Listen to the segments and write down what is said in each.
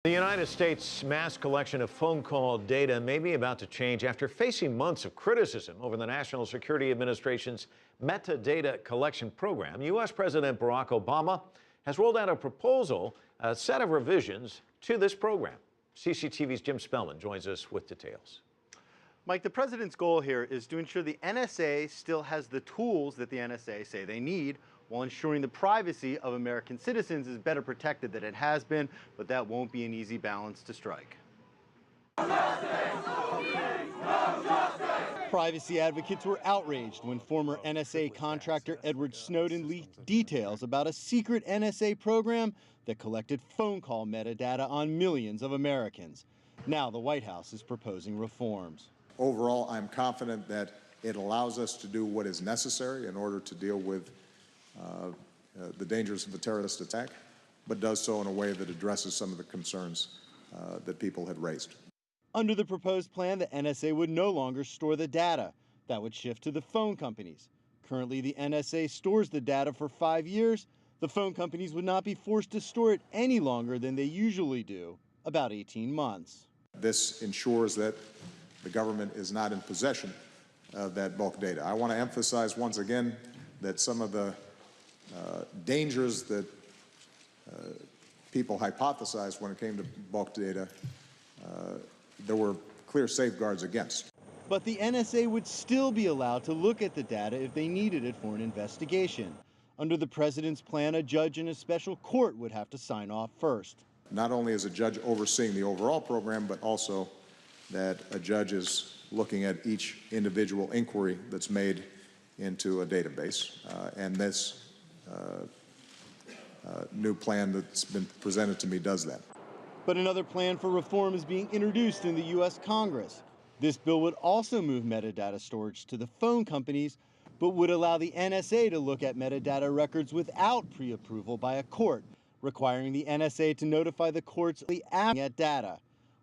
The United States' mass collection of phone call data may be about to change after facing months of criticism over the National Security Administration's metadata collection program. U.S. President Barack Obama has rolled out a proposal, a set of revisions to this program. CCTV's Jim Spellman joins us with details. Mike, the president's goal here is to ensure the NSA still has the tools that the NSA say they need, while ensuring the privacy of American citizens is better protected than it has been, but that won't be an easy balance to strike. Privacy advocates were outraged when former NSA contractor Edward Snowden leaked details about a secret NSA program that collected phone call metadata on millions of Americans. Now the White House is proposing reforms. Overall, I'm confident that it allows us to do what is necessary in order to deal with the dangers of a terrorist attack, but does so in a way that addresses some of the concerns that people had raised. Under the proposed plan, the NSA would no longer store the data. That would shift to the phone companies. Currently, the NSA stores the data for 5 years. The phone companies would not be forced to store it any longer than they usually do, about 18 months. This ensures that the government is not in possession of that bulk data. I want to emphasize once again that some of the dangers that people hypothesized when it came to bulk data, there were clear safeguards against. But the NSA would still be allowed to look at the data if they needed it for an investigation. Under the president's plan, a judge in a special court would have to sign off first. Not only is a judge overseeing the overall program, but also that a judge is looking at each individual inquiry that's made into a database. And this new plan that's been presented to me does that. But another plan for reform is being introduced in the U.S. Congress. This bill would also move metadata storage to the phone companies, but would allow the NSA to look at metadata records without pre-approval by a court, requiring the NSA to notify the courts at data.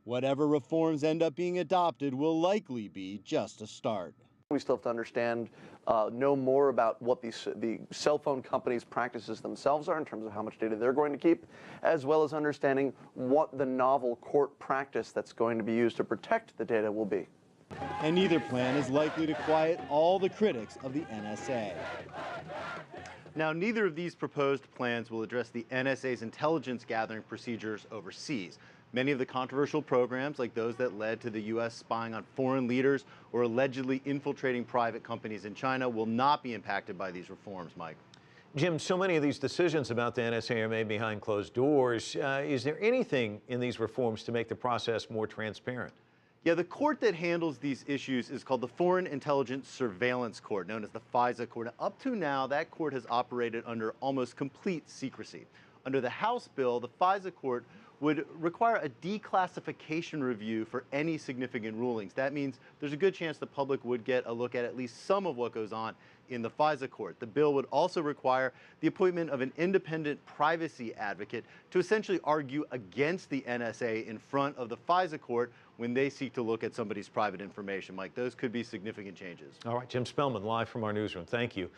Whatever reforms end up being adopted will likely be just a start. We still have to understand, know more about what the cell phone companies' practices themselves are in terms of how much data they're going to keep, as well as understanding what the novel court practice that's going to be used to protect the data will be. And neither plan is likely to quiet all the critics of the NSA. Now, neither of these proposed plans will address the NSA's intelligence gathering procedures overseas. Many of the controversial programs, like those that led to the U.S. spying on foreign leaders or allegedly infiltrating private companies in China, will not be impacted by these reforms, Mike. Jim, so many of these decisions about the NSA are made behind closed doors. Is there anything in these reforms to make the process more transparent? Yeah, the court that handles these issues is called the Foreign Intelligence Surveillance Court, known as the FISA court. Up to now, that court has operated under almost complete secrecy. Under the House bill, the FISA court would require a declassification review for any significant rulings. That means there's a good chance the public would get a look at least some of what goes on in the FISA court. The bill would also require the appointment of an independent privacy advocate to essentially argue against the NSA in front of the FISA court when they seek to look at somebody's private information. Mike, those could be significant changes. All right, Jim Spellman, live from our newsroom. Thank you.